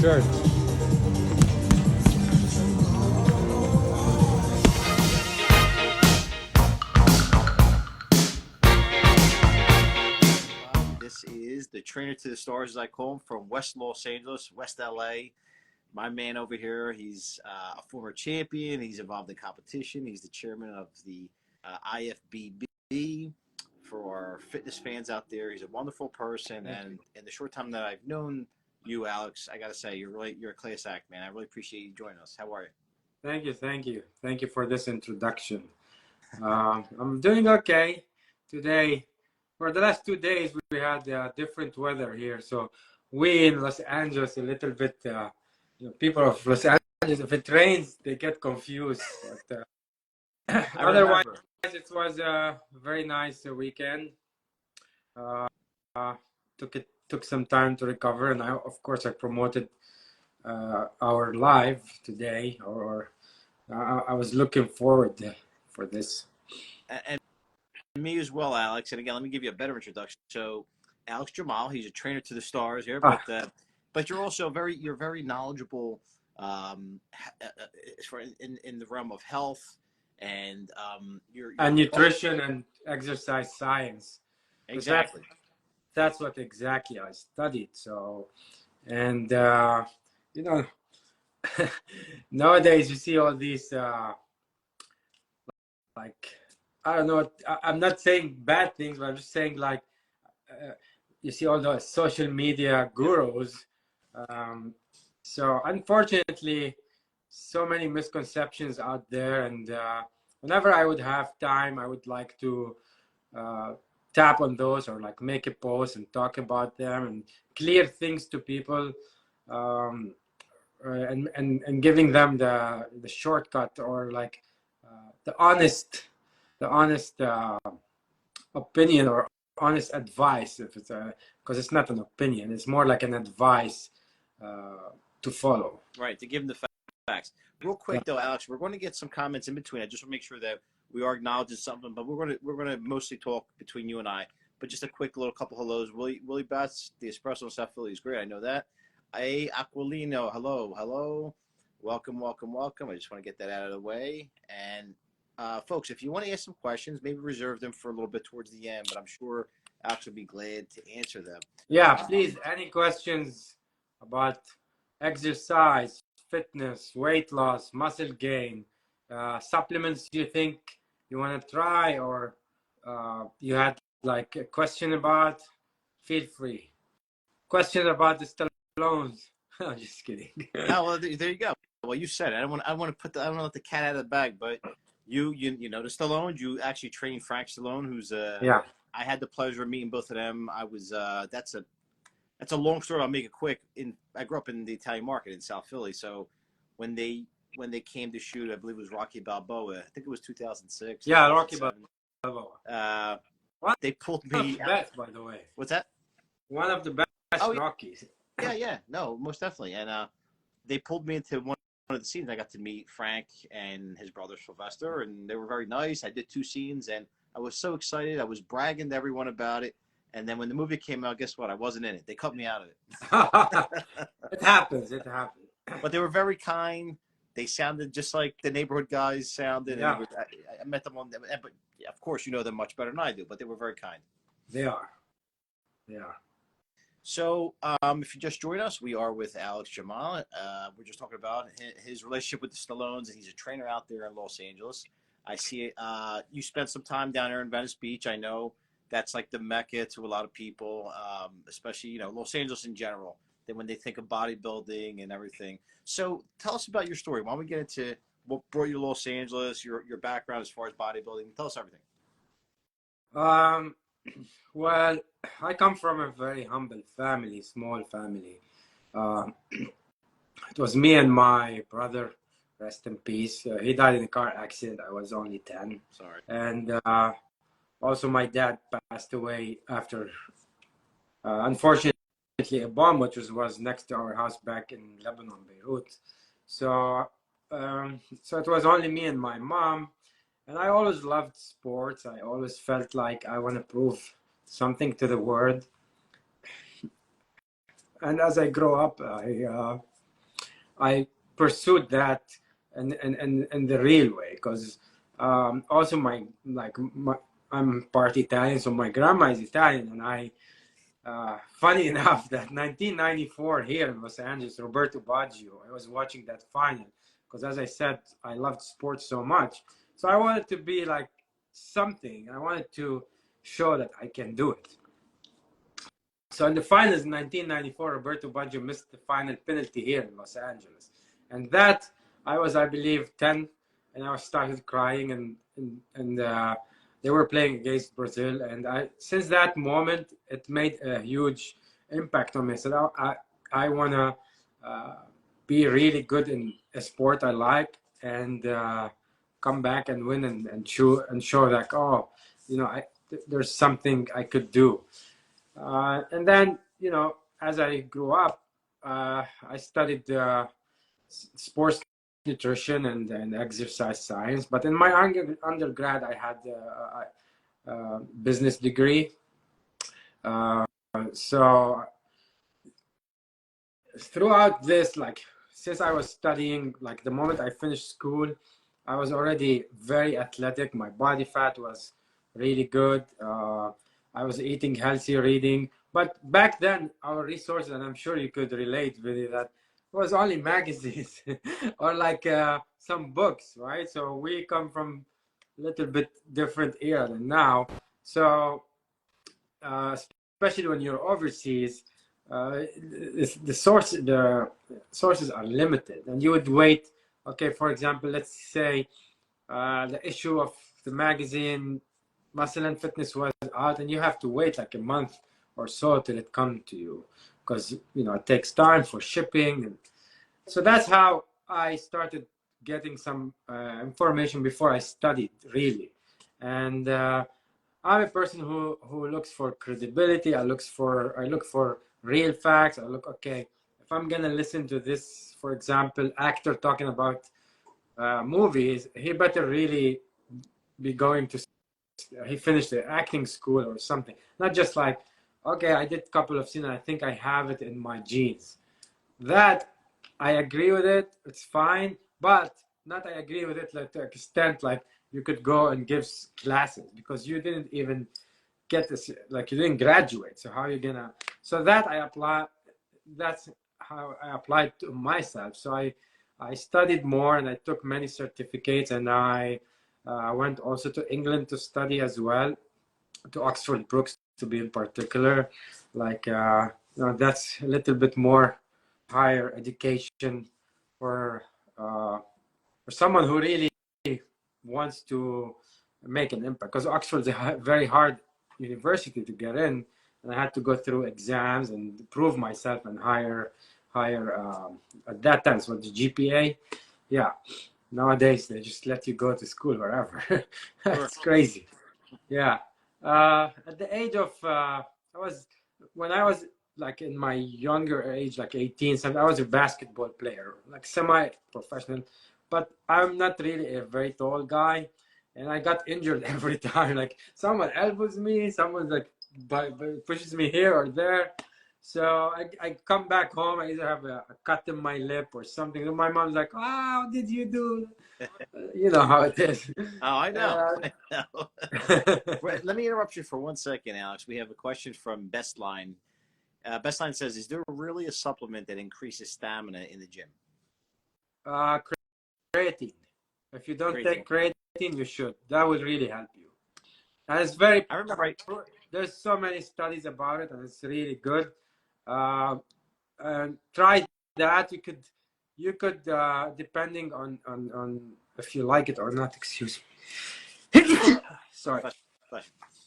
Sure. This is the trainer to the stars, as I call him, from West Los Angeles, West LA. My man over here, he's a former champion. He's involved in competition. He's the chairman of the IFFB. For our fitness fans out there, he's a wonderful person. And in the short time that I've known you, Alex, I got to say, you're a class act, man. I really appreciate you joining us. How are you? Thank you for this introduction. I'm doing okay today. For the last 2 days, we had different weather here. So we in Los Angeles, a little bit, people of Los Angeles, if it rains, they get confused. But otherwise, it was a very nice weekend. Took some time to recover, and of course, I promoted our live today, or I was looking forward for this. And me as well, Alex. And again, let me give you a better introduction. So, Alexjamal, he's a trainer to the stars here, but you're also very knowledgeable in the realm of health and you're nutrition and exercise science. Exactly. That's what exactly I studied. So, and nowadays you see all these like, I don't know, I'm not saying bad things, but I'm just saying, like, you see all the social media gurus. So unfortunately, so many misconceptions out there, and whenever I would have time, I would like to tap on those, or like make a post and talk about them and clear things to people, and giving them the shortcut, or like the honest opinion, or honest advice, if it's because it's not an opinion, it's more like an advice to follow. Right, to give them the facts. Real quick though, Alex, we're going to get some comments in between. I just want to make sure that we are acknowledging something, but we're going to mostly talk between you and I. But just a quick little couple hellos. Willie Bats, the espresso in South Philly is great. I know that. Aquilino, hello. Welcome. I just want to get that out of the way. And folks, if you want to ask some questions, maybe reserve them for a little bit towards the end, but I'm sure Alex would be glad to answer them. Yeah, please, any questions about exercise, fitness, weight loss, muscle gain, supplements you think you want to try, or you had like a question about, feel free. Question about the Stallones. I'm just kidding. Oh, well, there you go. Well, you said it. I don't want to let the cat out of the bag, but you know the Stallones. You actually trained Frank Stallone, who's yeah. I had the pleasure of meeting both of them. I was that's a long story. I'll make it quick. I grew up in the Italian market in South Philly, so when they came to shoot, I believe it was Rocky Balboa. I think it was 2006. Yeah, Rocky Balboa. They pulled me. One of the best, by the way. What's that? One of the best Rockies. Yeah. No, most definitely. And they pulled me into one of the scenes. I got to meet Frank and his brother Sylvester, and they were very nice. I did 2 scenes, and I was so excited. I was bragging to everyone about it. And then when the movie came out, guess what? I wasn't in it. They cut me out of it. It happens. But they were very kind. They sounded just like the neighborhood guys sounded. Yeah. I met them on them. But of course, you know them much better than I do. But they were very kind. They are. So if you just joined us, we are with Alexjamal. We're just talking about his relationship with the Stallones, and he's a trainer out there in Los Angeles. I see you spent some time down there in Venice Beach. I know that's like the Mecca to a lot of people, especially, Los Angeles in general, that when they think of bodybuilding and everything. So tell us about your story. Why don't we get into what brought you to Los Angeles, your background as far as bodybuilding? Tell us everything. Well, I come from a very humble family, small family. It was me and my brother, rest in peace. He died in a car accident. I was only 10. Sorry. And also my dad passed away after, unfortunately, a bomb which was next to our house back in Lebanon, Beirut. So it was only me and my mom. And I always loved sports. I always felt like I want to prove something to the world. And as I grow up, I I pursued that in the real way, because also I'm part Italian, so my grandma is Italian, and funny enough, that 1994 here in Los Angeles, Roberto Baggio, I was watching that final because, as I said, I loved sports so much. So I wanted to be like something. I wanted to show that I can do it. So in the finals in 1994, Roberto Baggio missed the final penalty here in Los Angeles. And that, I believe, 10, and I started crying, and they were playing against Brazil. And since that moment, it made a huge impact on me. So I want to be really good in a sport I like, and come back and win and show like, oh, there's something I could do. And then, as I grew up, I studied sports nutrition and exercise science. But in my undergrad, I had a business degree. So throughout this, like, since I was studying, like the moment I finished school, I was already very athletic. My body fat was really good. I was eating healthy, reading. But back then, our resources, and I'm sure you could relate with it, that was only magazines or like some books, right? So we come from a little bit different era than now. So especially when you're overseas, the sources are limited, and you would wait. Okay, for example, let's say the issue of the magazine Muscle and Fitness was out, and you have to wait like a month or so till it comes to you, because it takes time for shipping. And so that's how I started getting some information before I studied really. And I'm a person who looks for credibility. I look for real facts. I look, okay, if I'm gonna listen to this, for example, actor talking about movies, he better really be going to he finished the acting school or something. Not just like, okay, I did a couple of scenes, and I think I have it in my genes. That I agree with it. It's fine, but not I agree with it like to an extent like you could go and give classes, because you didn't even get this, like you didn't graduate. So how are you gonna? So that I apply. That's how I applied to myself. So I studied more, and I took many certificates, and I went also to England to study as well, to Oxford Brookes to be in particular. Like that's a little bit more higher education for someone who really wants to make an impact. Because Oxford is a very hard university to get in, and I had to go through exams and prove myself and higher. At that time, so the GPA, yeah. Nowadays they just let you go to school wherever. It's crazy. Yeah. At the age of when I was like in my younger age, like 18, something, I was a basketball player, like semi-professional, but I'm not really a very tall guy, and I got injured every time. Like someone elbows me, someone like pushes me here or there. So I come back home, I either have a cut in my lip or something. And my mom's like, "Oh, how did you do?" You know how it is. Oh, I know. I know. Let me interrupt you for 1 second, Alex. We have a question from Bestline. Bestline says, "Is there really a supplement that increases stamina in the gym?" Uh, Creatine. If you don't take creatine, you should. That would really help you. And it's very. I remember. There's so many studies about it, and it's really good. And try that. You could depending on if you like it or not. Excuse me. Sorry.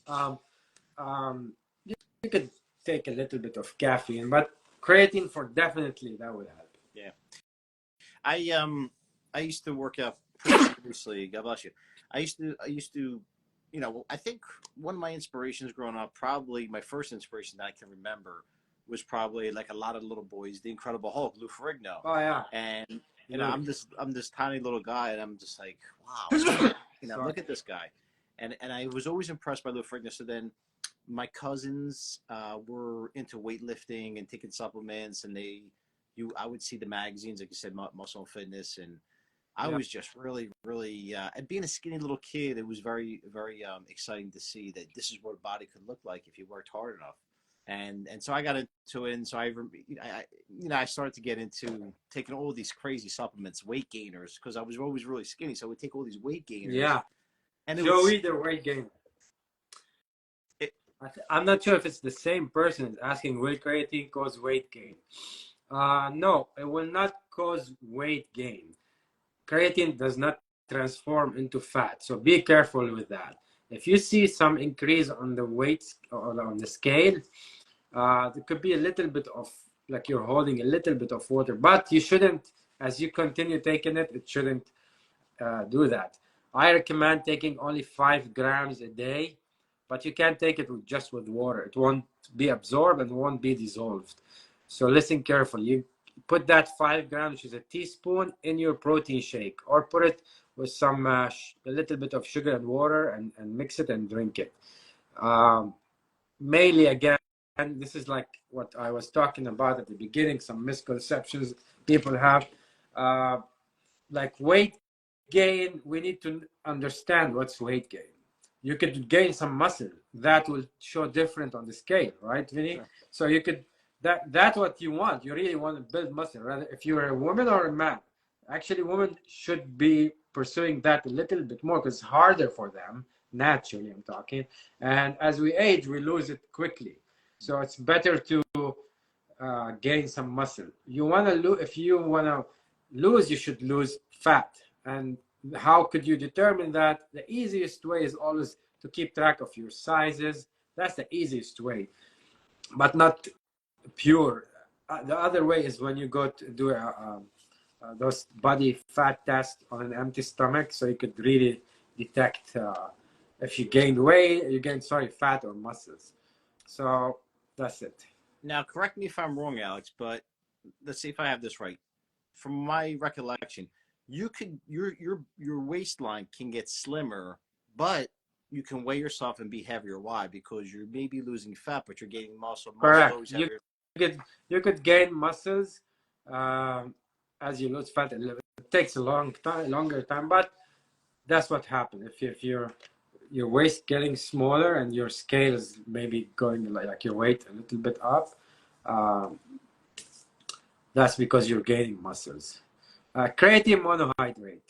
Um, you could take a little bit of caffeine, but creatine for definitely that would help. Yeah. I used to work out previously. God bless you. I used to, I think one of my inspirations growing up, probably my first inspiration that I can remember, was probably like a lot of little boys, the Incredible Hulk, Lou Ferrigno. Oh yeah. And I'm this tiny little guy, and I'm just like, wow, look at this guy. And I was always impressed by Lou Ferrigno. So then my cousins were into weightlifting and taking supplements, and they I would see the magazines, like you said, Muscle and Fitness, and I Yeah. was just really, and being a skinny little kid, it was very exciting to see that this is what a body could look like if you worked hard enough. And so I got into it, and so I started to get into taking all these crazy supplements, weight gainers, because I was always really skinny. So I would take all these weight gainers, Yeah. and it would. Joey, the weight gain. It, I'm not sure if it's the same person asking will creatine cause weight gain. No, it will not cause weight gain. Creatine does not transform into fat, so be careful with that. If you see some increase on the weight or on the scale, there could be a little bit of like you're holding a little bit of water, but you shouldn't. As you continue taking it, it shouldn't do that. I recommend taking only 5 grams a day, but you can't take it with just with water. It won't be absorbed and won't be dissolved. So listen carefully. You put that 5 grams, which is a teaspoon, in your protein shake, or put it with some a little bit of sugar and water, and mix it and drink it. Um, Mainly, again, this is like what I was talking about at the beginning. Some misconceptions people have. Uh, like weight gain, we need to understand what's weight gain. You could gain some muscle that will show different on the scale, right, Vinny? sure. So you could that's what you want. You really want to build muscle, rather if you're a woman or a man. Actually, women should be pursuing that a little bit more because it's harder for them naturally. I'm talking, and as we age, we lose it quickly. So it's better to gain some muscle. You want to lose. If you want to lose, you should lose fat. And how could you determine that? The easiest way is always to keep track of your sizes. That's the easiest way, but not pure. The other way is when you go to do those body fat tests on an empty stomach, so you could really detect if you gained weight, you gained, sorry, fat or muscles. So that's it. Now, correct me if I'm wrong, Alex, but let's see if I have this right. From my recollection, you could your waistline can get slimmer, but you can weigh yourself and be heavier. Why? Because you're maybe losing fat, but you're gaining muscle. Muscle Correct. always heavier. You could gain muscles um, as you lose fat. It takes a longer time, but that's what happens. If your waist getting smaller and your scale is maybe going like your weight a little bit up, um, that's because you're gaining muscles. Creatine monohydrate.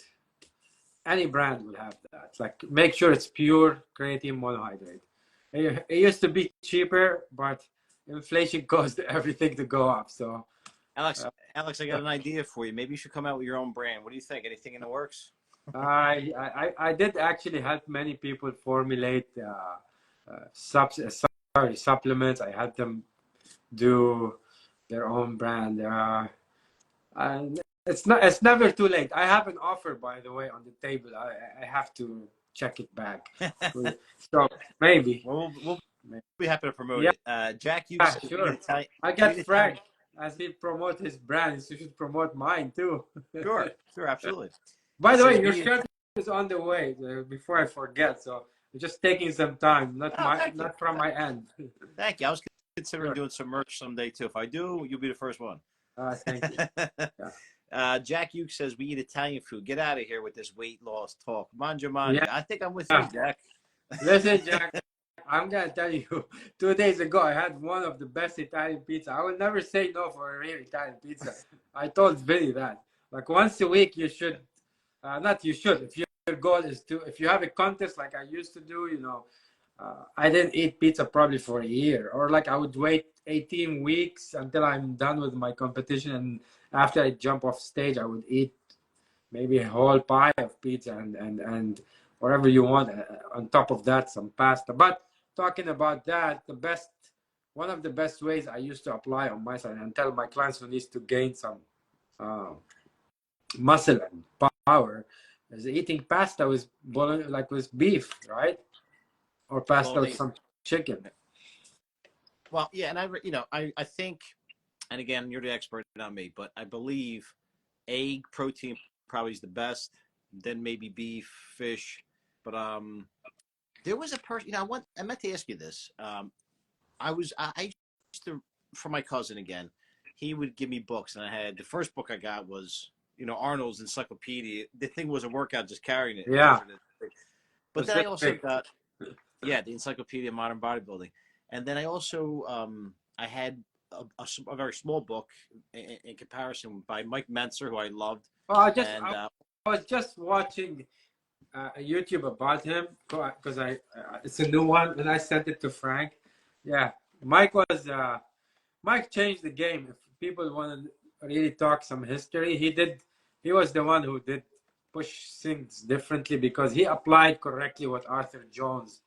Any brand will have that. Like make sure it's pure creatine monohydrate. It used to be cheaper, but inflation caused everything to go up. So, Alex, uh, Alex, I got an idea for you. Maybe you should come out with your own brand. What do you think? Anything in the works? I did actually help many people formulate supplements. I had them do their own brand. And it's never too late. I have an offer, by the way, on the table. I have to check it back. So maybe. We'll be happy to promote Yeah, it. Jack, you said we need sure. Italian. I We get need Italian. Frank as he promote his brands. You should promote mine too. Sure, absolutely. By It the says way, we your need. shirt is on the way. Before I forget, so just taking some time, Oh, thank you. not from my end. Thank you. I was considering Sure. doing some merch someday too. If I do, you'll be the first one. Thank you. Yeah. Jack Uke says we eat Italian food. Get out of here with this weight loss talk. Manja Yeah. manja. I think I'm with you, Jack. Listen, Jack. I'm gonna tell you. 2 days ago, I had one of the best Italian pizza. I will never say no for a real Italian pizza. I told Vinny that. Like once a week, you should. Not you should. If your goal is to, if you have a contest like I used to do, I didn't eat pizza probably for a year, or like I would wait 18 weeks until I'm done with my competition, and after I jump off stage, I would eat maybe a whole pie of pizza and whatever you want on top of that, some pasta. But talking about that, one of the best ways I used to apply on my side and tell my clients who needs to gain some uh, muscle and power is eating pasta with like with beef, right? Or Well, pasta with some chicken. yeah, and I think, and again, you're the expert, not me, but I believe egg protein probably is the best. Then maybe beef, fish, but there was a person. I meant to ask you this. I used to, for my cousin again. he would give me books, and I had the first book I got was Arnold's Encyclopedia. The thing was a workout just carrying it. Yeah. But then I also got the Encyclopedia of Modern Bodybuilding, and then I also I had a very small book in comparison by Mike Mentzer, who I loved. Oh, I was just watching a YouTube about him because it's a new one, and I sent it to Frank. Yeah, Mike changed the game. If people want to really talk some history, he was the one who did push things differently because he applied correctly what Arthur Jones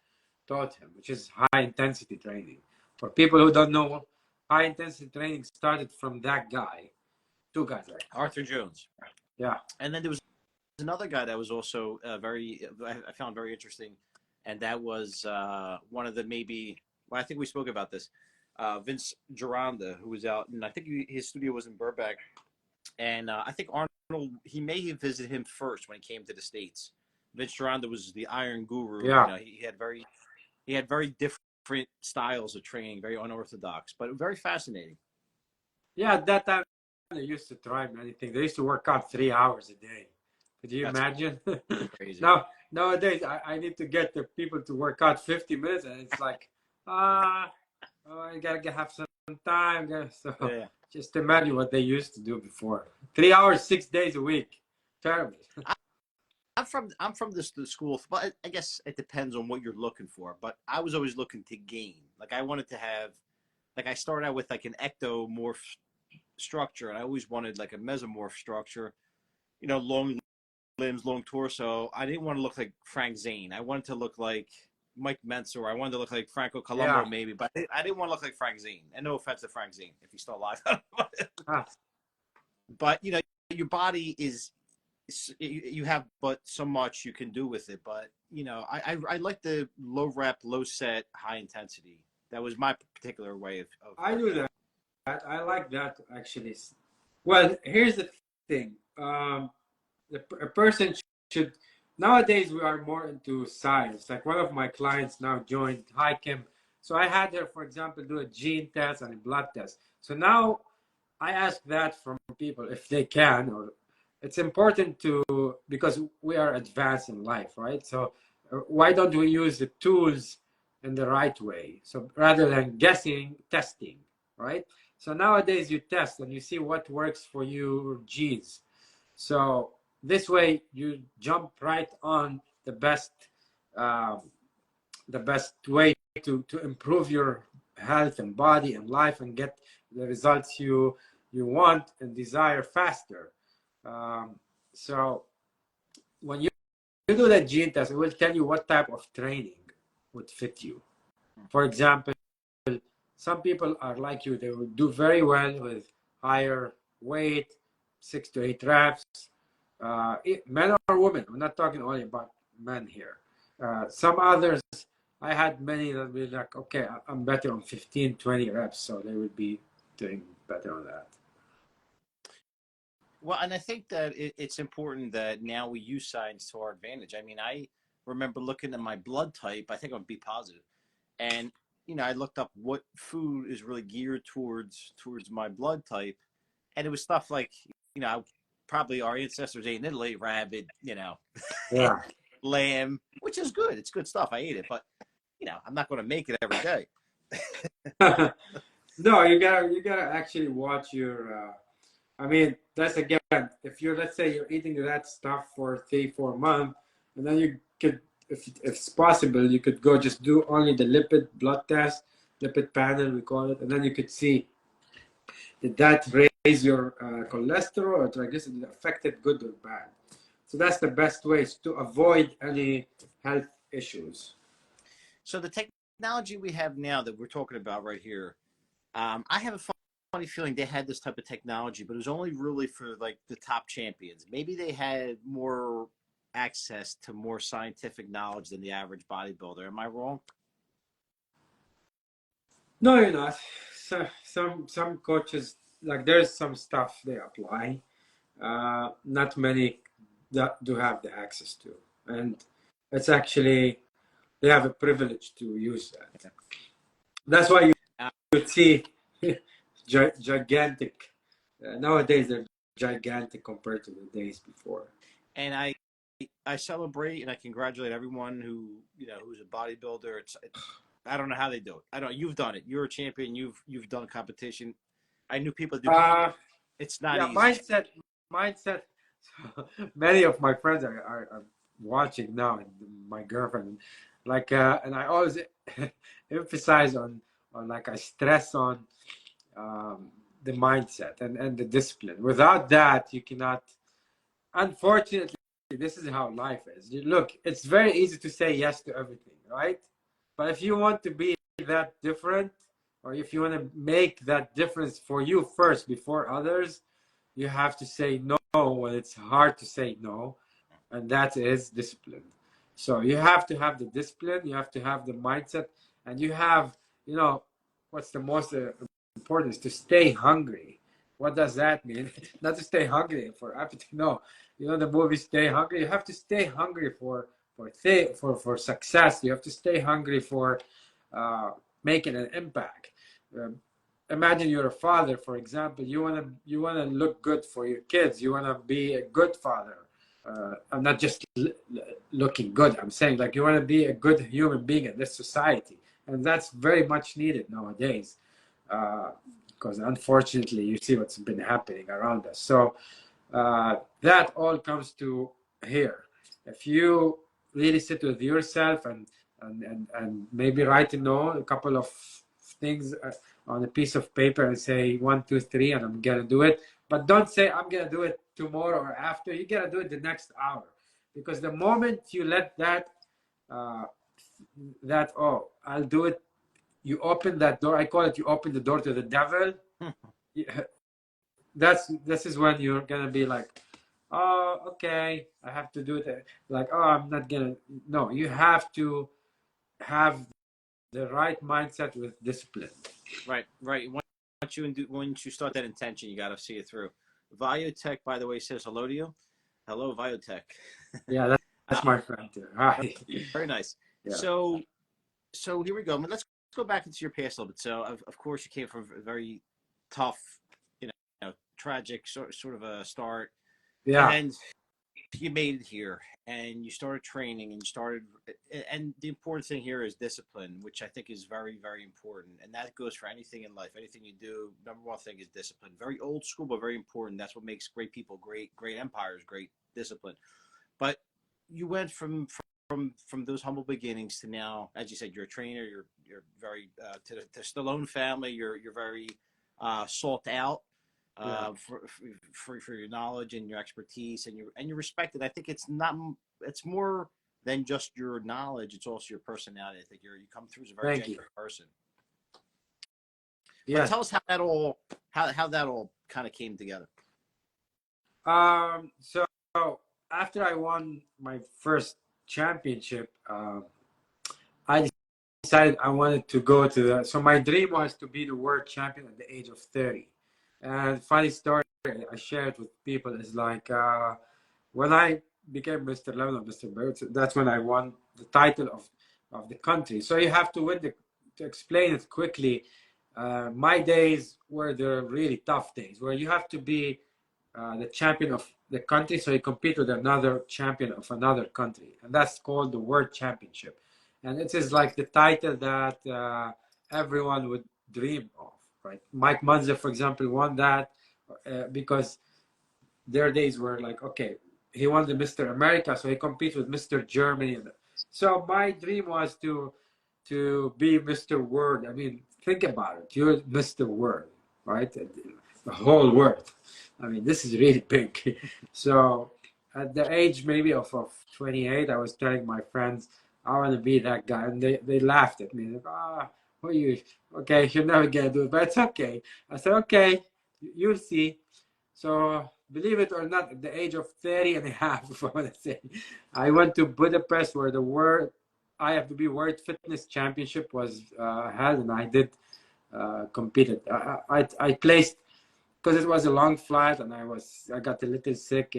taught him, which is high intensity training. For people who don't know, high intensity training started from that guy, two guys like Arthur Jones. Yeah, and then there was another guy that was also I found very interesting, and that was one of the I think we spoke about this, Vince Gironda, who was out, and I think his studio was in Burbank, and I think Arnold, he may have visited him first when he came to the States. Vince Gironda was the Iron Guru. Yeah. He had very different styles of training, very unorthodox, but very fascinating. Yeah, at that time they used to try many things. They used to work out 3 hours a day. Could you imagine? Crazy. Nowadays, I need to get the people to work out 50 minutes, and it's like, I gotta have some time. So just imagine what they used to do before. 3 hours, 6 days a week. Terrible. I'm from the school, but I guess it depends on what you're looking for. But I was always looking to gain. Like I wanted to have, like I started out with like an ectomorph structure, and I always wanted like a mesomorph structure. Long limbs, long torso. I didn't want to look like Frank Zane. I wanted to look like Mike Mentzer. I wanted to look like Franco Columbu, maybe, but I didn't want to look like Frank Zane. And no offense to Frank Zane if he's still alive. But your body is, you have but so much you can do with it. But I like the low rep, low set, high intensity. That was my particular way of I do that. I like that actually. Well, here's the thing. A person should, nowadays we are more into science. Like one of my clients now joined HiChem. So I had her, for example, do a gene test and a blood test. So now I ask that from people if they can, or it's important because we are advanced in life, right? So why don't we use the tools in the right way? So rather than guessing, testing, right? So nowadays you test and you see what works for your genes. So this way you jump right on the best way to improve your health and body and life and get the results you want and desire faster. So when you do that gene test, it will tell you what type of training would fit you. For example, some people are like you. They will do very well with higher weight, 6 to 8 reps. Men or women. We're not talking only about men here. Some others, I had many that were like, okay, I'm better on 15, 20 reps. So they would be doing better on that. Well, and I think that it's important that now we use science to our advantage. I mean, I remember looking at my blood type. I think I'm B positive, and I looked up what food is really geared towards my blood type, and it was stuff like probably our ancestors ate in Italy, rabbit, lamb, which is good. It's good stuff. I ate it, but I'm not going to make it every day. No, you gotta actually watch your. I mean, that's again, if let's say you're eating that stuff for 3-4 months, and then you could, if it's possible, you could go just do only the lipid blood test, lipid panel, we call it, and then you could see did that raise your cholesterol or triglycerides, affected good or bad. So that's the best ways to avoid any health issues. So the technology we have now that we're talking about right here, I have a funny feeling they had this type of technology, but it was only really for like the top champions. Maybe they had more access to more scientific knowledge than the average bodybuilder. Am I wrong? No, you're not. So, some coaches, like there's some stuff they apply. Not many that do have the access to, and it's actually they have a privilege to use that. That's why you would see gigantic. Nowadays, they're gigantic compared to the days before. And I celebrate and I congratulate everyone who's a bodybuilder. It's I don't know how they do it. I don't. You've done it. You're a champion. You've done competition. I knew people do. It's not Yeah, easy. mindset. Many of my friends are watching now, and my girlfriend, like, and I always emphasize on like I stress on um, the mindset and the discipline. Without that, you cannot. Unfortunately, this is how life is. Look, it's very easy to say yes to everything, right? But if you want to be that different, or if you want to make that difference for you first before others, you have to say no when it's hard to say no, and that is discipline. So you have to have the discipline, you have to have the mindset, and you have, what's the most important is to stay hungry. What does that mean? Not to stay hungry for appetite. No, the movie Stay Hungry. You have to stay hungry for success. You have to stay hungry for uh, making an impact. Um, Imagine you're a father, for example. You wanna look good for your kids. You wanna be a good father. I'm not just looking good. I'm saying like you wanna be a good human being in this society, and that's very much needed nowadays. Because unfortunately, you see what's been happening around us. So that all comes to here. If you really sit with yourself and maybe write a couple of things on a piece of paper and say 1, 2, 3, and I'm gonna do it. But don't say I'm gonna do it tomorrow or after. You gotta do it the next hour, because the moment you let uh, oh, I'll do it, you open that door. I call it, you open the door to the devil. This is when you're gonna be like, oh, okay, I have to do it. Like, oh, I'm not gonna. No, you have to have the right mindset with discipline. Right. Once you start that intention, you got to see it through. Viotech, by the way, says hello to you. Hello, Viotech. Yeah, that's my friend too. Hi. Very nice. Yeah. So here we go. Let's go back into your past a little bit. So of course you came from a very tough, tragic sort of a start. Yeah. And you made it here, and you started training, and and the important thing here is discipline, which I think is very, very important. And that goes for anything in life. Anything you do, number one thing is discipline. Very old school, but very important. That's what makes great people great empires, great discipline. But you went from those humble beginnings to now, as you said, you're a trainer. You're very to the Stallone family. You're very sought out for your knowledge and your expertise, and you're respected. I think it's more than just your knowledge. It's also your personality. I think you come through as a very genuine person. Yeah. Tell us how that all kind of came together. So after I won my first championship, I decided I wanted to go to so my dream was to be the world champion at the age of 30. And funny story I shared with people is like when I became Mr. Lebanon, Mr. Bird, that's when I won the title of the country. So you have to win to explain it quickly. My days were the really tough days where you have to be the champion of the country, so you compete with another champion of another country, and that's called the World Championship. And it is like the title that everyone would dream of, right? Mike Munzer, for example, won that because their days were like, okay, he won the Mr. America, so he competes with Mr. Germany. So my dream was to be Mr. World. I mean, think about it. You're Mr. World, right? The whole world. I mean, this is really big. So at the age maybe of 28, I was telling my friends, I want to be that guy. And they laughed at me. Like, who are you? Okay, you're never going to do it, but it's okay. I said, okay, you'll see. So believe it or not, at the age of 30 and a half, if I want to say, I went to Budapest where the IFFB World Fitness Championship was held, and I did competed. I placed, because it was a long flight and I got a little sick.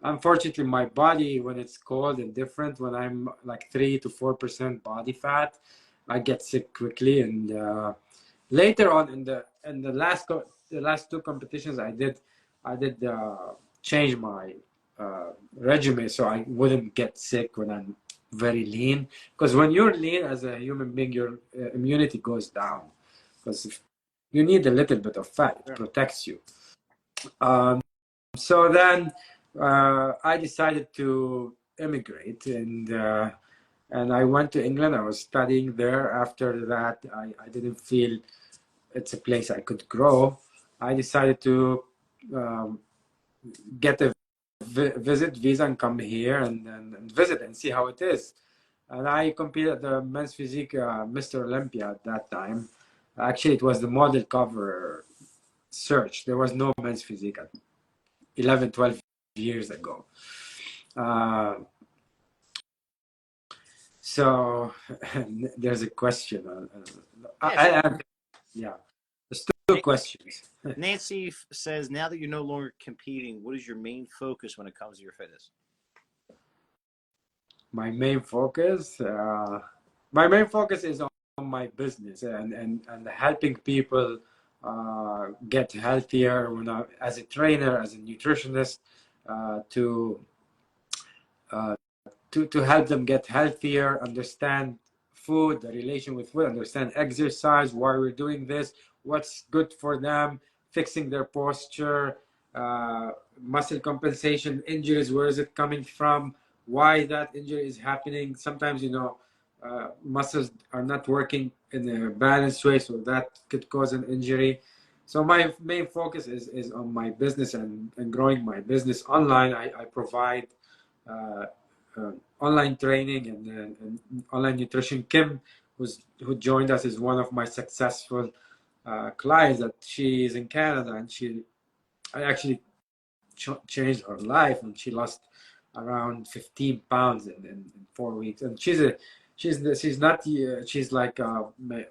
Unfortunately, my body, when it's cold and different, when I'm like 3 to 4% body fat, I get sick quickly. And later on and the last two competitions I did change my regimen so I wouldn't get sick when I'm very lean. Because when you're lean as a human being, your immunity goes down. Because you need a little bit of fat, it protects you. So then I decided to immigrate, and I went to England. I was studying there. After that, I didn't feel it's a place I could grow. I decided to um, get a visit visa and come here and visit and see how it is. And I competed at the men's physique Mr. Olympia at that time. Actually, it was the model cover search. There was no men's physique at 11, 12 years ago. Uh, so there's a question. Yeah, there's two questions. Nancy says, now that you're no longer competing, what is your main focus when it comes to your fitness? My main focus is on my business and helping people get healthier. When as a trainer, as a nutritionist, to help them get healthier, understand food, the relation with food, understand exercise, why we're doing this, what's good for them, fixing their posture, muscle compensation, injuries, where is it coming from, why that injury is happening. Sometimes, muscles are not working in a balanced way, so that could cause an injury. So my main focus is on my business and growing my business online. I provide online training and online nutrition. Kim, who joined us, is one of my successful clients. That she is in Canada, and I actually changed her life, and she lost around 15 pounds in 4 weeks. And she's like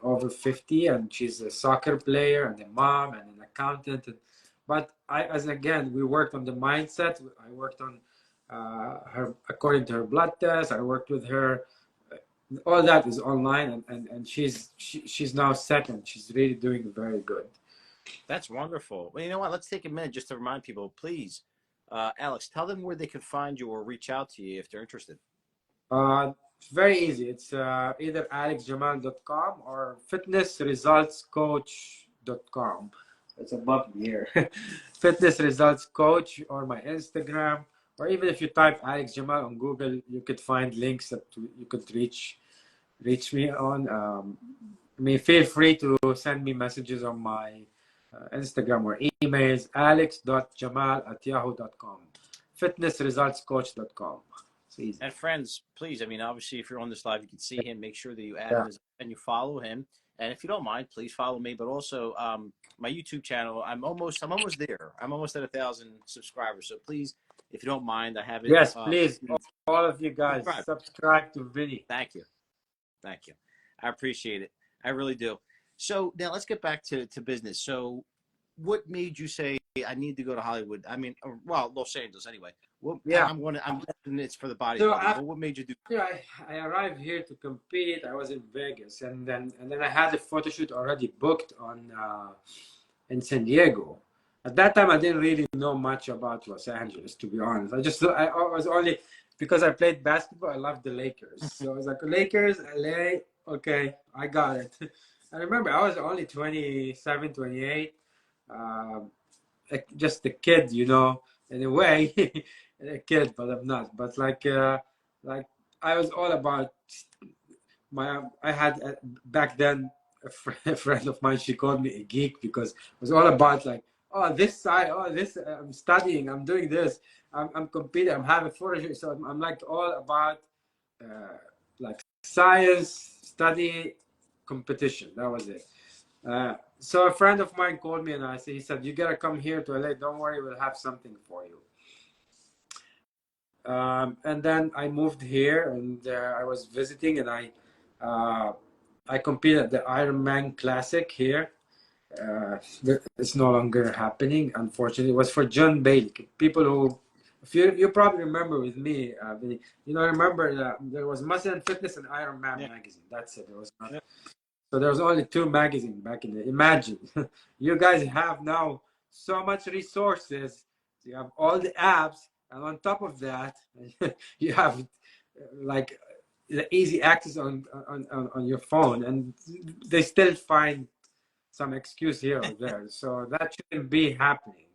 over 50, and she's a soccer player and a mom and an accountant. But we worked on the mindset. I worked on her according to her blood test. I worked with her. All that is online, and she's now second. She's really doing very good. That's wonderful. Well, you know what? Let's take a minute just to remind people, please, Alex, tell them where they can find you or reach out to you if they're interested. It's very easy. It's either alexjamal.com or fitnessresultscoach.com. It's above here. Fitness Results Coach, or my Instagram, or even if you type Alex Jamal on Google, you could find links that you could reach me on. Feel free to send me messages on my Instagram or emails, alex.jamal@yahoo.com, fitnessresultscoach.com. It's easy. And friends, please, obviously, if you're on this live, you can see him. Make sure that you add him and you follow him. And if you don't mind, please follow me. But also my YouTube channel. I'm almost there. I'm almost at 1,000 subscribers. So please, if you don't mind, I have it. Yes, please, all of you guys, subscribe to Vinny. Thank you. I appreciate it. I really do. So now let's get back to business. So what made you say I need to go to Hollywood? Los Angeles anyway. Well, yeah, I'm guessing it's for the body. So what made you do? I arrived here to compete. I was in Vegas, and then I had a photo shoot already booked in San Diego. At that time, I didn't really know much about Los Angeles, to be honest. I was only, because I played basketball, I loved the Lakers. So I was like, Lakers, LA, okay, I got it. I remember I was only 27, 28. Just a kid, in a way, a kid, but I'm not. But like I was all about I had back then a friend of mine. She called me a geek because it was all about like, this side, this, I'm studying, I'm doing this, I'm competing, I'm having photo shoot. So I'm like all about like science, study, competition. That was it. So a friend of mine called me, and he said, you gotta come here to LA. Don't worry, we'll have something for you. And then I moved here, and I was visiting, and I competed at the Ironman Classic here. It's no longer happening, unfortunately. It was for John Bailey. People who, if you probably remember with me, remember that there was Muscle and Fitness and Ironman magazine. That's it. There was not. So there was only two magazines back in the. Imagine, you guys have now so much resources. You have all the apps, and on top of that, you have like the easy access on your phone, and they still find some excuse here or there. So that shouldn't be happening.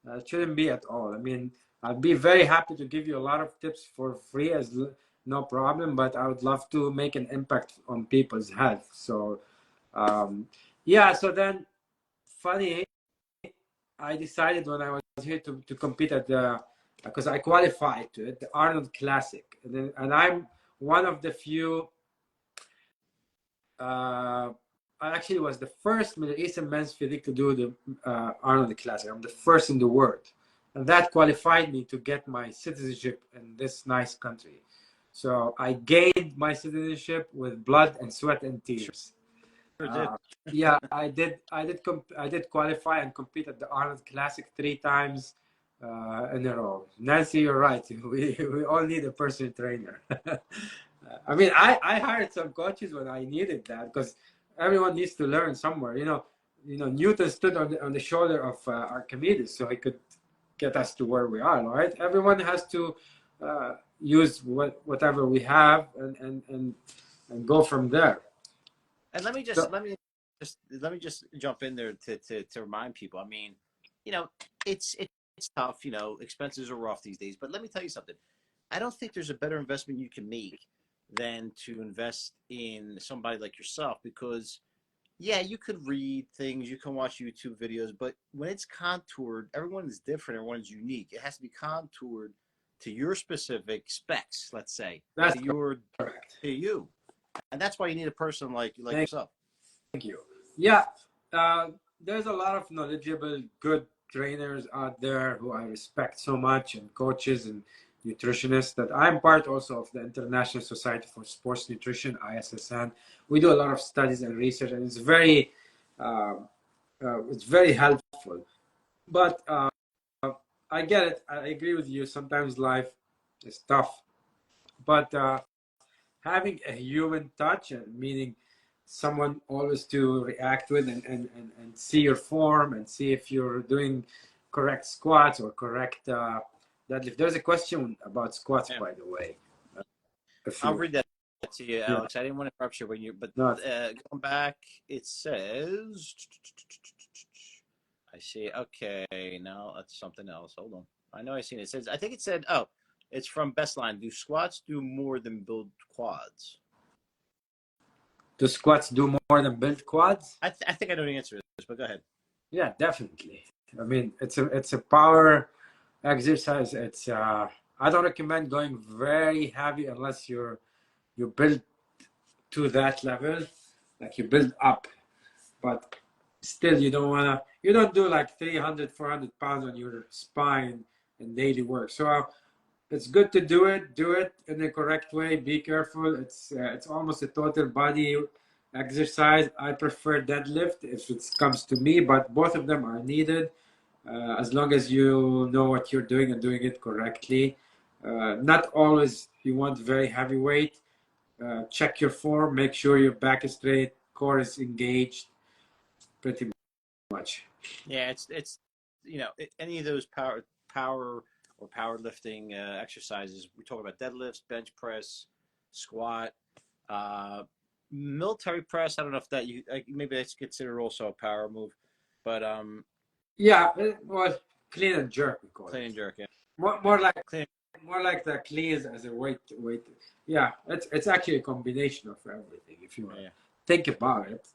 That shouldn't be at all. I mean, I'd be very happy to give you a lot of tips for free as no problem, but I would love to make an impact on people's health. So, yeah, so then funny, I decided when I was here to compete at the, because I qualified to it, the Arnold Classic. And I'm one of the few, I actually was the first Middle Eastern men's physique to do the Arnold Classic. I'm the first in the world. And that qualified me to get my citizenship in this nice country. So I gained my citizenship with blood and sweat and tears. Sure did. Yeah, I did qualify and compete at the Arnold Classic 3 times in a row. Nancy, you're right. We all need a personal trainer. I mean, I hired some coaches when I needed that because everyone needs to learn somewhere. Newton stood on the shoulder of Archimedes, so he could get us to where we are. Right? Everyone has to use whatever we have and go from there. And let me just jump in there to remind people. I mean, it's tough. Expenses are rough these days. But let me tell you something. I don't think there's a better investment you can make than to invest in somebody like yourself, because yeah, you could read things, you can watch YouTube videos, but when it's contoured, everyone is different, everyone's unique. It has to be contoured to your specific specs, let's say, That's correct. To you. And that's why you need a person like yourself. Thank you. Yeah, there's a lot of knowledgeable, good trainers out there who I respect so much, and coaches and nutritionists. That I'm part also of the International Society for Sports Nutrition, ISSN. We do a lot of studies and research, and it's very helpful. But I get it. I agree with you. Sometimes life is tough, but having a human touch, meaning someone always to react with and see your form and see if you're doing correct squats or correct deadlift. There's a question about squats, by the way. I'll read that to you, Alex. I didn't want to interrupt you but going back, it says, I see. Okay, no, that's something else. Hold on. I know I've seen it. It says, I think it said, it's from Bestline. Do squats do more than build quads? Do squats do more than build quads? I think I know the answer to this, but go ahead. Yeah, definitely. I mean, it's a power exercise. It's I don't recommend going very heavy unless you build to that level, like you build up. But still, you don't do like 300, 400 pounds on your spine in daily work. So it's good to do it in the correct way. Be careful. It's almost a total body exercise. I prefer deadlift if it comes to me, but both of them are needed as long as you know what you're doing and doing it correctly. Not always you want very heavy weight. Check your form. Make sure your back is straight, core is engaged. Pretty much. Yeah, it's any of those power or powerlifting exercises. We talk about deadlifts, bench press, squat, military press. I don't know if that maybe that's considered also a power move, but yeah, well, clean and jerk we call it. Clean and jerk, yeah. More like the cleans as a weight. Yeah, it's actually a combination of everything. If you think about it,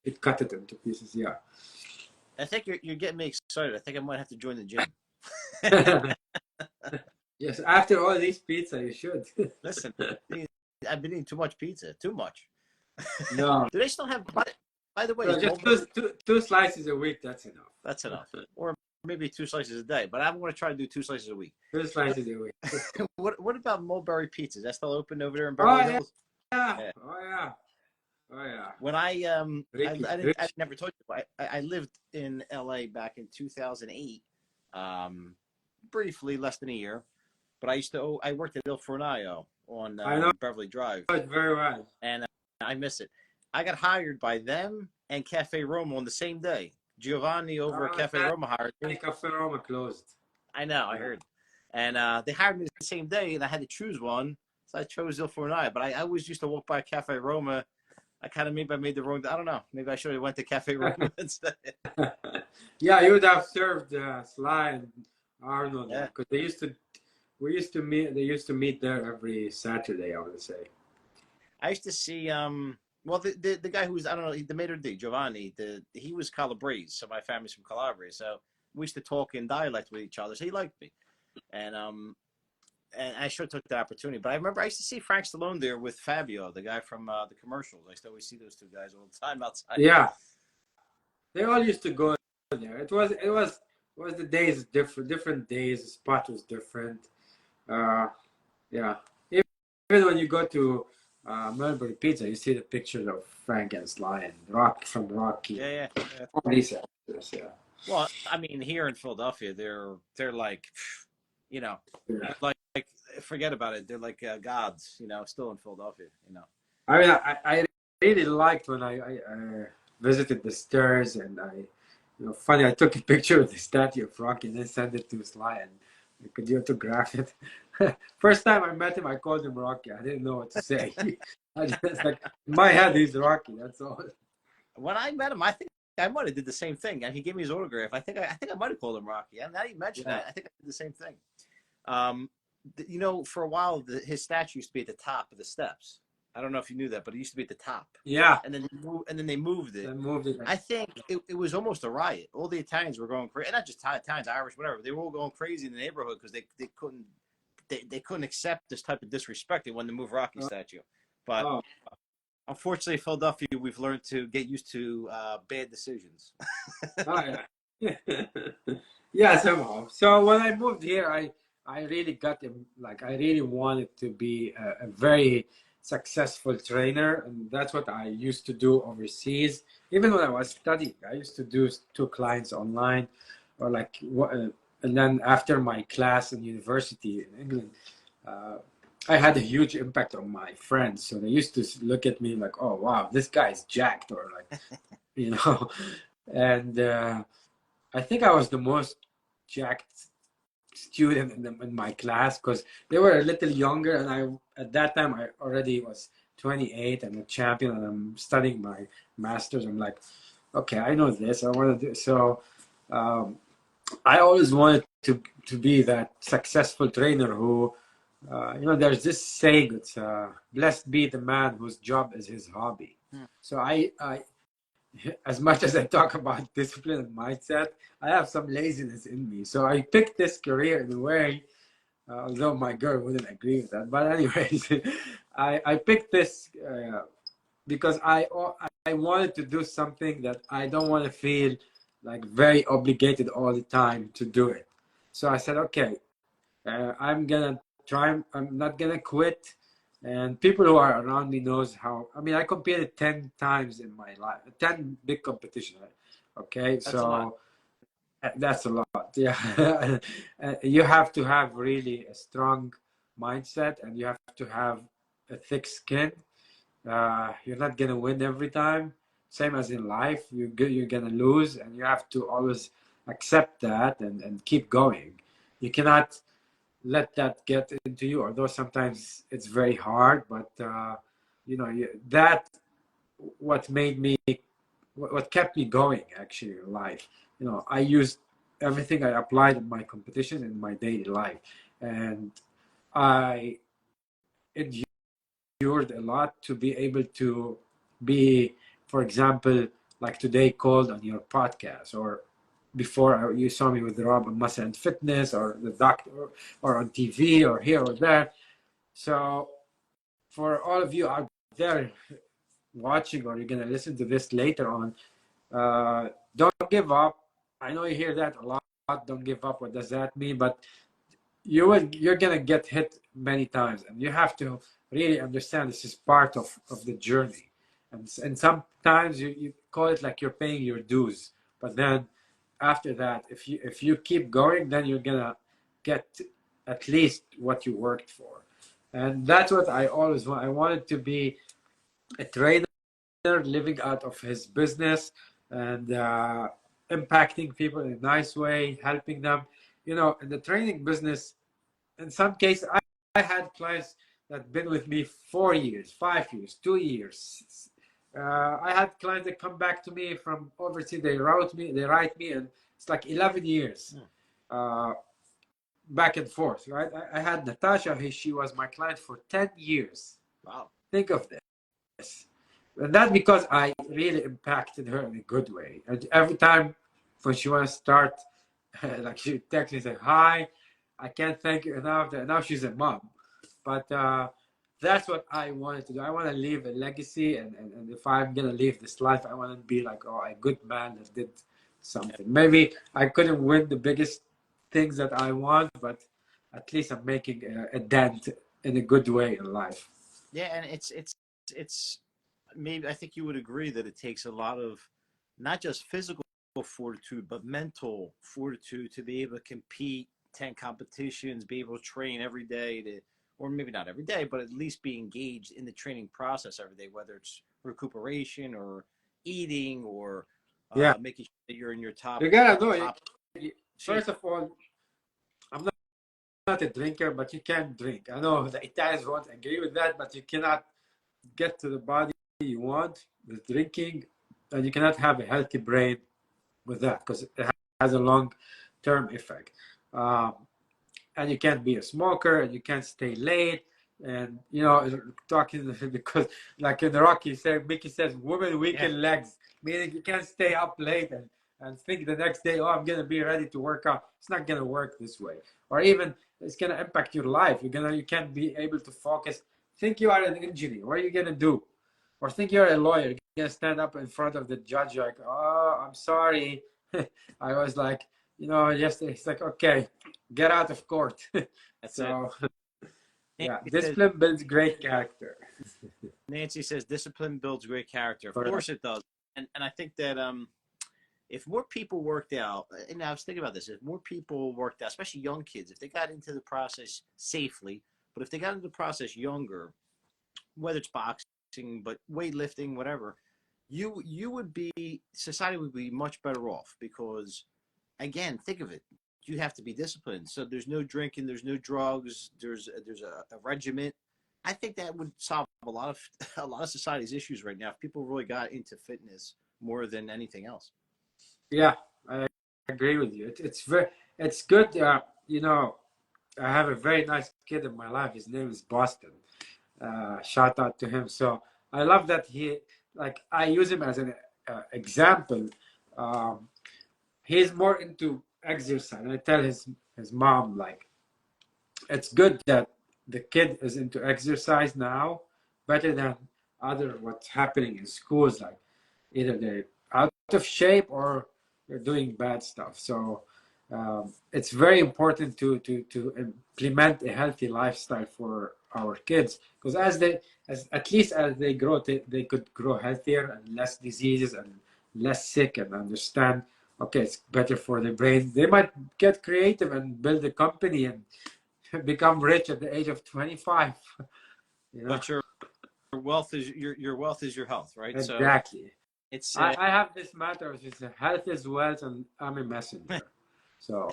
it cut it into pieces. Yeah. I think you're getting me excited. I think I might have to join the gym. Yes, after all these pizza, you should. Listen, I've been eating too much pizza. Too much. No. Do they still have? By the way, just two slices a week. That's enough. That's enough. Or maybe 2 slices a day. But I'm going to try to do 2 slices a week. 2 slices a week. What about Mulberry Pizza? Is that still open over there in Beverly Hills? Yeah. Oh yeah. When I never told you, I lived in LA back in 2008, briefly, less than a year. But I worked at Il Fornaio on Beverly Drive. I know it very well. And I miss it. I got hired by them and Cafe Roma on the same day. Giovanni over at Cafe That Roma hired me. Cafe Roma closed. I know, I Yeah. heard. And they hired me the same day, and I had to choose one. So I chose Il Fornai. But I always used to walk by Cafe Roma. I kind of maybe I made the wrong. I don't know. Maybe I should have went to Cafe Roma instead. Yeah, you would have served Sly and Arnold Yeah. because we used to meet. They used to meet there every Saturday, I would say. I used to see well the guy who was I don't know the maitre d' Giovanni he was Calabrese, so my family's from Calabria, so we used to talk in dialect with each other, so he liked me, and I sure took the opportunity. But I remember I used to see Frank Stallone there with Fabio, the guy from the commercials. I used to always see those two guys all the time outside. Yeah, they all used to go there. It was the days different days. The spot was different. Uh, yeah, even when you go to Melbourne Pizza, you see the pictures of Frank and Sly and Rock from Rocky. Yeah. All these actors, yeah. Well, I mean, here in Philadelphia, they're like, you know, Yeah. like forget about it. They're like gods, still in Philadelphia, I mean, I really liked when I visited the stairs and funny, I took a picture of the statue of Rocky and then sent it to Sly and could you autograph it? First time I met him, I called him Rocky. I didn't know what to say. I just like in my head, he's Rocky. That's all. When I met him, I think I might have did the same thing, and he gave me his autograph. I think I might have called him Rocky. And now you mentioned that, I think I did the same thing. For a while, his statue used to be at the top of the steps. I don't know if you knew that, but it used to be at the top. Yeah. And then they moved it. They moved it. I think it was almost a riot. All the Italians were going crazy, and not just Italians, Irish, whatever. They were all going crazy in the neighborhood because they couldn't accept this type of disrespect. They wanted to move Rocky statue, but unfortunately, Philadelphia, we've learned to get used to bad decisions. Yeah. Yeah, somehow. So when I moved here, I really got him. Like I really wanted to be a very successful trainer, and that's what I used to do overseas. Even when I was studying, I used to do two clients online, or and then after my class in university in England. I had a huge impact on my friends. So they used to look at me like, oh, wow, this guy's jacked, or like, you know. And I think I was the most jacked student in my class because they were a little younger. And at that time, I already was 28 and a champion, and I'm studying my master's. I'm like, okay, I know this. I want to do so. I always wanted to be that successful trainer who there's this saying, it's blessed be the man whose job is his hobby. So I as much as I talk about discipline and mindset, I have some laziness in me. So I picked this career in a way, although my girl wouldn't agree with that. But anyways, I picked this because I wanted to do something that I don't want to feel like very obligated all the time to do it. So I said, okay, I'm gonna try. I'm not gonna quit. And people who are around me knows how. I mean, I competed 10 times in my life, 10 big competitions. Okay, That's a lot. that's a lot. Yeah, you have to have really a strong mindset, and you have to have a thick skin. You're not gonna win every time. Same as in life, you're gonna lose, and you have to always accept that and keep going. You cannot let that get into you, although sometimes it's very hard. But that what made me, what kept me going actually in life. I used everything I applied in my competition in my daily life, and I endured a lot to be able to be, for example, like today called on your podcast, or before you saw me with Rob on Muscle and Fitness, or the doctor, or on TV, or here or there. So for all of you out there watching, or you're going to listen to this later on, don't give up. I know you hear that a lot. Don't give up. What does that mean? But you're going to get hit many times, and you have to really understand this is part of the journey. And sometimes you call it like you're paying your dues, but then after that, if you keep going, then you're gonna get at least what you worked for. And that's what I always want. I wanted to be a trainer living out of his business and impacting people in a nice way, helping them. You know, in the training business, in some cases, I had clients that been with me 4 years, 5 years, 2 years. I had clients that come back to me from overseas. They write me, and it's like 11 years. Back and forth, right? I had Natasha. She was my client for 10 years. Wow. Think of this. And that's because I really impacted her in a good way. And every time when she wants to start, like she texts me, say, hi, I can't thank you enough. Now she's a mom. But that's what I wanted to do. I want to leave a legacy. And if I'm going to leave this life, I want to be like, oh, a good man that did something. Maybe I couldn't win the biggest things that I want, but at least I'm making a dent in a good way in life. Yeah, and it's maybe I think you would agree that it takes a lot of not just physical fortitude, but mental fortitude to be able to compete, 10 competitions, be able to train every day to, or maybe not every day, but at least be engaged in the training process every day, whether it's recuperation or eating or making sure that you're in your top. You gotta know. Top First of all, I'm not a drinker, but you can drink. I know the Italians won't agree with that, but you cannot get to the body you want with drinking, and you cannot have a healthy brain with that because it has a long-term effect. And you can't be a smoker, and you can't stay late. And you know, talking because like in the Rocky, Mickey says, "Women weaken legs," meaning you can't stay up late and think the next day, oh, I'm gonna be ready to work out. It's not gonna work this way. Or even it's gonna impact your life. You can't be able to focus. Think you are an engineer. What are you gonna do? Or think you're a lawyer. You're gonna stand up in front of the judge like, oh, I'm sorry. I was like, yesterday. It's like, okay, get out of court. So, yeah, discipline builds great character. Nancy says discipline builds great character. Of course it does. And I think that if more people worked out, and I was thinking about this, if more people worked out, especially young kids, if they got into the process safely, but if they got into the process younger, whether it's boxing, but weightlifting, whatever, you would be, society would be much better off because, again, think of it. You have to be disciplined. So there's no drinking, there's no drugs, there's a regiment. I think that would solve a lot of society's issues right now if people really got into fitness more than anything else. Yeah, I agree with you. It's good. I have a very nice kid in my life. His name is Boston. Shout out to him. So I love that I use him as an example. He's more into exercise. I tell his mom, like, it's good that the kid is into exercise now, better than what's happening in schools, like either they're out of shape or they're doing bad stuff. So it's very important to implement a healthy lifestyle for our kids, because at least as they grow, they could grow healthier and less diseases and less sick, and understand, okay, it's better for the brain. They might get creative and build a company and become rich at the age of 25. But your wealth is your health, right? Exactly. So I have this matter, which is health is wealth, and I'm a messenger. So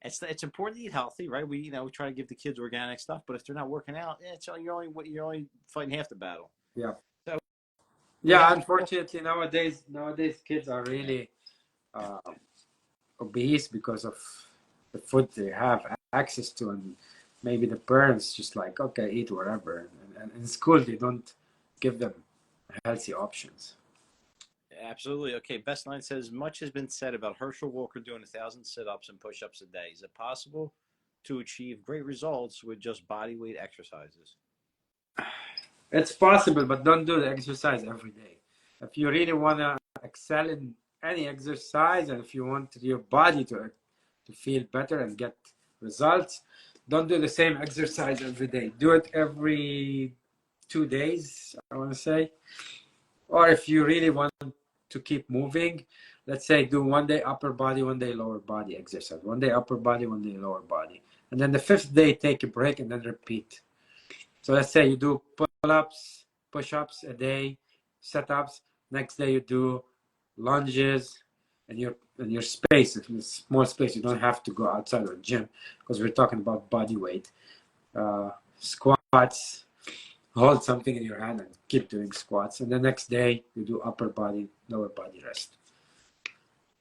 it's important to eat healthy, right? We try to give the kids organic stuff, but if they're not working out, you're only fighting half the battle. Yeah. So unfortunately nowadays kids are really obese because of the food they have access to, and maybe the parents just like, okay, eat whatever, and in school they don't give them healthy options. Absolutely. Okay, Best Line says, much has been said about Herschel Walker doing 1,000 sit-ups and push-ups a day. Is it possible to achieve great results with just body weight exercises? It's possible, but don't do the exercise every day. If you really want to excel in any exercise, and if you want your body to feel better and get results, don't do the same exercise every day. Do it every 2 days, I want to say. Or if you really want to keep moving, let's say do 1 day upper body, 1 day lower body exercise, 1 day upper body, 1 day lower body, and then the 5th day take a break and then repeat. So let's say you do pull-ups, push-ups a day, setups. Next day you do lunges and your space. If it's small space, you don't have to go outside of the gym because we're talking about body weight. Squats, hold something in your hand and keep doing squats. And the next day you do upper body, lower body rest.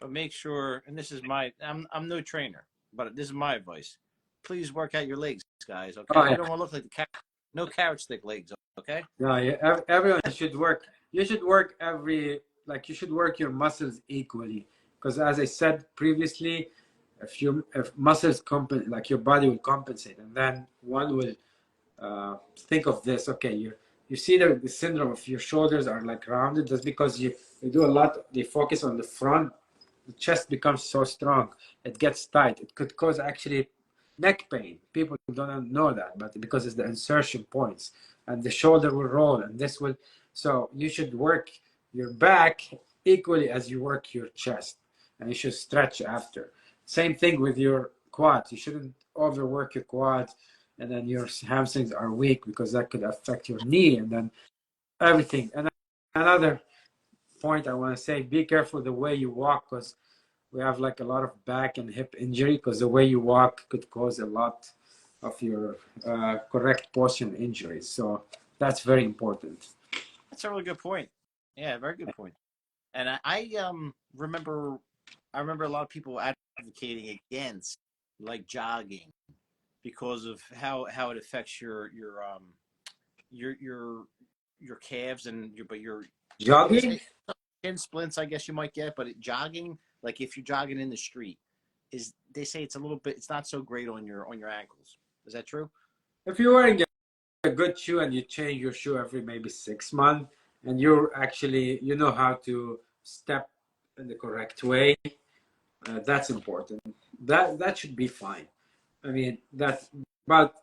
But make sure, and this is I'm no trainer, but this is my advice. Please work out your legs, guys. Okay, Oh, yeah. you don't want to look like no carrot stick legs. Okay. No, yeah, everyone should work. You should work you should work your muscles equally. Because as I said previously, if muscles like your body will compensate, and then one will think of this. Okay, you see the syndrome of your shoulders are like rounded. That's because you do a lot. They focus on the front. The chest becomes so strong, it gets tight. It could cause actually neck pain. People don't know that, but because it's the insertion points, and the shoulder will roll, and this will. So you should work your back equally as you work your chest, and you should stretch after. Same thing with your quads. You shouldn't overwork your quads, and then your hamstrings are weak because that could affect your knee, and then everything. And another point I want to say: be careful the way you walk, because we have like a lot of back and hip injury because the way you walk could cause a lot of your correct posture injuries. So that's very important. That's a really good point. Yeah, very good point. And remember, a lot of people advocating against like jogging because of how it affects your your calves and your Jogging? shin splints. I guess you might get, but jogging, like if you're jogging in the street, they say it's a little bit, it's not so great on your ankles. Is that true? If you're wearing a good shoe and you change your shoe every maybe 6 months, and you're actually you know how to step in the correct way, that's important. That should be fine. I mean that, but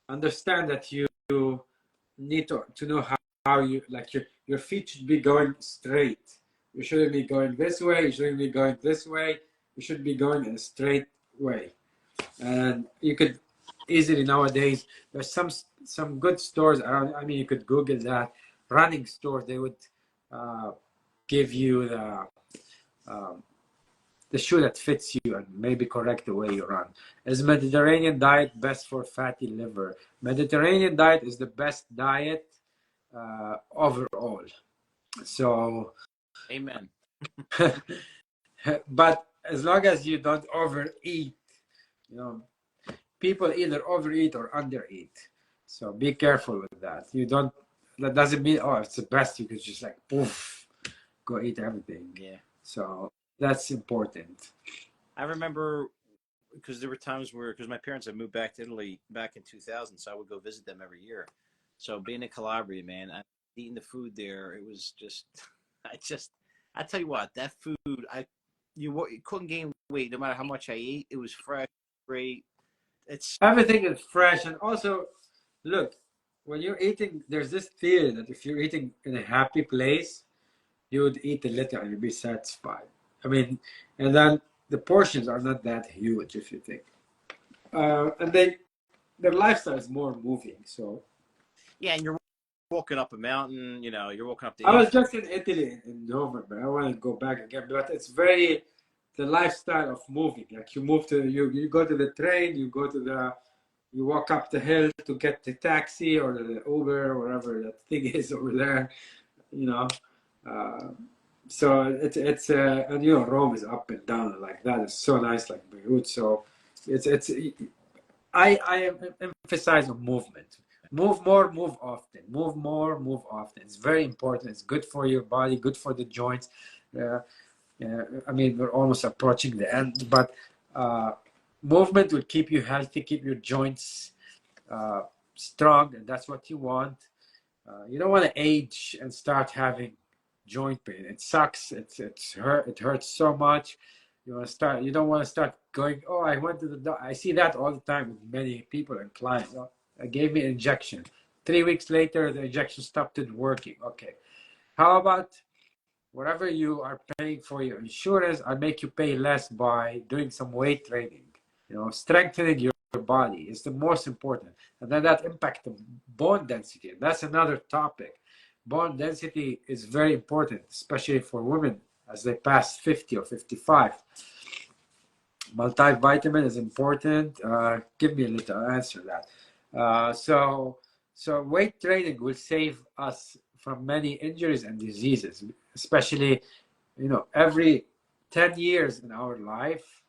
understand that you need to know how you like your feet should be going straight. You shouldn't be going this way. You shouldn't be going this way. You should be going in a straight way. And you could easily nowadays there's some good stores around. I mean, you could Google that running stores. They would uh, give you um, the shoe that fits you and maybe correct the way you run. Is Mediterranean diet best for fatty liver? Mediterranean diet is the best diet overall. So, Amen. but as long as you don't overeat, you know, people either overeat or undereat. So be careful with that. You don't. That doesn't mean it's the best. You could just like poof, go eat everything. Yeah. So that's important. I remember because there were times where, because my parents had moved back to Italy back in 2000, so I would go visit them every year. So being in Calabria, man, eating the food there, it was just, I tell you what, that food, you couldn't gain weight no matter how much I ate. It was fresh, great. It's Everything is fresh, and also, look, when you're eating, there's this theory that if you're eating in a happy place, you would eat a little and you'd be satisfied. I mean, and then the portions are not that huge if you think. And their lifestyle is more moving. So yeah, and you're walking up a mountain, you're walking up the I was Eiffel. just in Italy in November. I want to go back again, but it's very the lifestyle of moving. Like you go to the train, you walk up the hill to get the taxi or the Uber or whatever that thing is over there. You know, uh, so it's and Rome is up and down like that. It's so nice, like Beirut. So it's I emphasize on movement. Move more, move often. Move more, move often. It's very important. It's good for your body, good for the joints. Uh, I mean, we're almost approaching the end, but movement will keep you healthy, keep your joints strong, and that's what you want. You don't want to age and start having joint pain. It sucks. It's hurt. It hurts so much. You want to start. You don't want to start going. Oh, I went to the doctor. I see that all the time with many people and clients. Oh, I gave me an injection. 3 weeks later, the injection stopped working. Okay. How about whatever you are paying for your insurance? I make you pay less by doing some weight training. Strengthening your body is the most important, and then that impact the bone density. That's another topic. bone density is very important, especially for women as they pass 50 or 55. Multivitamin is important. Give me a little answer to that. So weight training will save us from many injuries and diseases, especially, every 10 years in our life,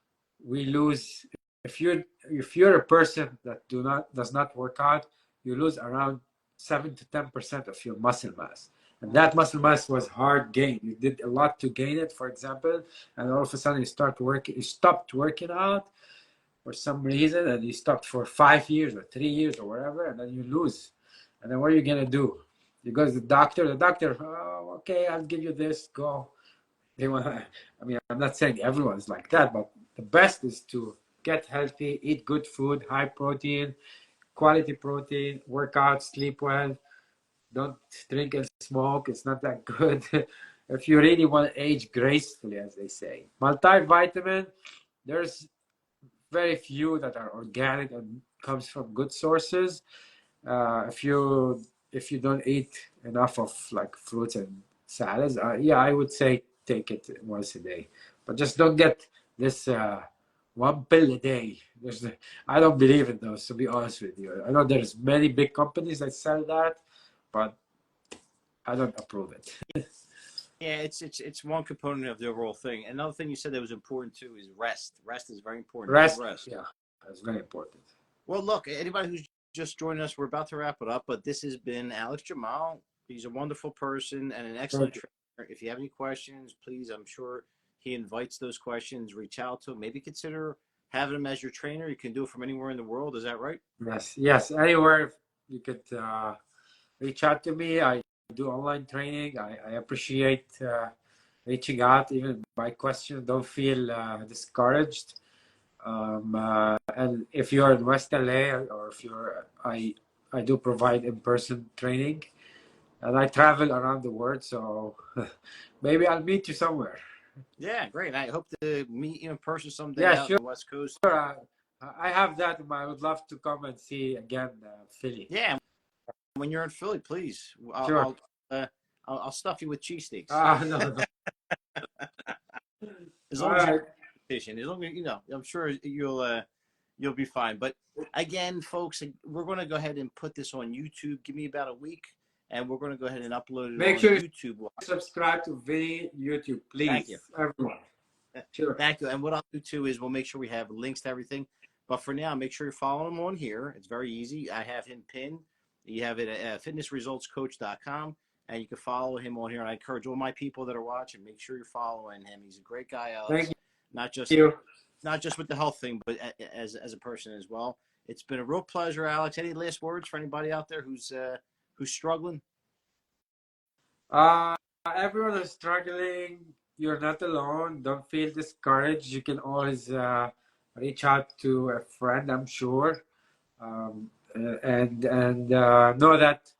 we lose. If you're a person that does not work out, you lose around 7 to 10% of your muscle mass. And that muscle mass was hard gain. You did a lot to gain it, for example, and all of a sudden you stopped working out for some reason, and you stopped for 5 years or 3 years or whatever, and then you lose. And then what are you gonna do? You go to the doctor. The doctor, oh, okay, I'll give you this. Go. They want. I mean, I'm not saying everyone's like that, but the best is to get healthy, eat good food, high protein, quality protein, work out, sleep well. Don't drink and smoke. It's not that good. If you really want to age gracefully, as they say. Multivitamin, there's very few that are organic and comes from good sources. If you don't eat enough of like fruits and salads, yeah, I would say take it once a day, but just don't get this one pill a day. I don't believe in those, to be honest with you. I know there's many big companies that sell that, but I don't approve it. Yeah, it's one component of the overall thing. Another thing you said that was important too is rest. Rest is very important. Rest, yeah, that's very important. Well, look, anybody who's just joining us, we're about to wrap it up, but this has been Alexjamal. He's a wonderful person and an excellent trainer. If you have any questions, please, I'm sure he invites those questions. Reach out to him. Maybe consider having him as your trainer. You can do it from anywhere in the world. Is that right? Yes, anywhere you could reach out to me. I do online training. I appreciate reaching out, even by questions. Don't feel discouraged. And if you're in West LA, or if I do provide in-person training, and I travel around the world, so maybe I'll meet you somewhere. Yeah, great. I hope to meet you in person someday Yeah, out sure. on the West Coast. I have that. I would love to come and see again, Philly. Yeah, when you're in Philly, please. Sure. I'll stuff you with cheesesteaks. No. As long as you're fishing, as long as I'm sure you'll be fine. But again, folks, we're going to go ahead and put this on YouTube. Give me about a week, and we're going to go ahead and upload it Make on sure YouTube. Subscribe to Vinny YouTube, please. Thank you, everyone. Sure. Thank you. And what I'll do too is we'll make sure we have links to everything. But for now, make sure you're following him on here. It's very easy. I have him pinned. You have it at fitnessresultscoach.com. And you can follow him on here. And I encourage all my people that are watching, make sure you're following him. He's a great guy, Alex. Thank you. Not just with the health thing, but as a person as well. It's been a real pleasure, Alex. Any last words for anybody out there who's struggling? Everyone is struggling. You're not alone. Don't feel discouraged. You can always reach out to a friend, I'm sure, and know that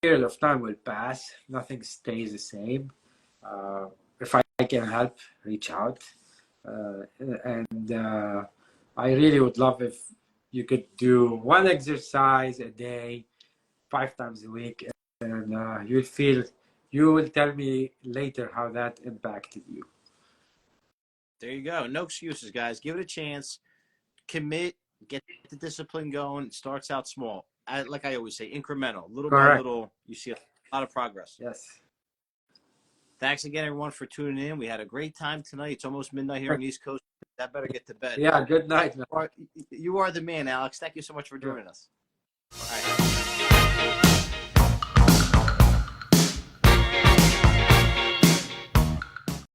period of time will pass. Nothing stays the same. If I can help, reach out. And I really would love if you could do one exercise a day, 5 times a week, and you will tell me later how that impacted you. There you go. No excuses, guys. Give it a chance. Commit. Get the discipline going. It starts out small. Like I always say, incremental. Little by little, you see a lot of progress. Yes. Thanks again, everyone, for tuning in. We had a great time tonight. It's almost midnight here on the East Coast. I better get to bed. Yeah, good night. You are the man, Alex. Thank you so much for joining us. All right.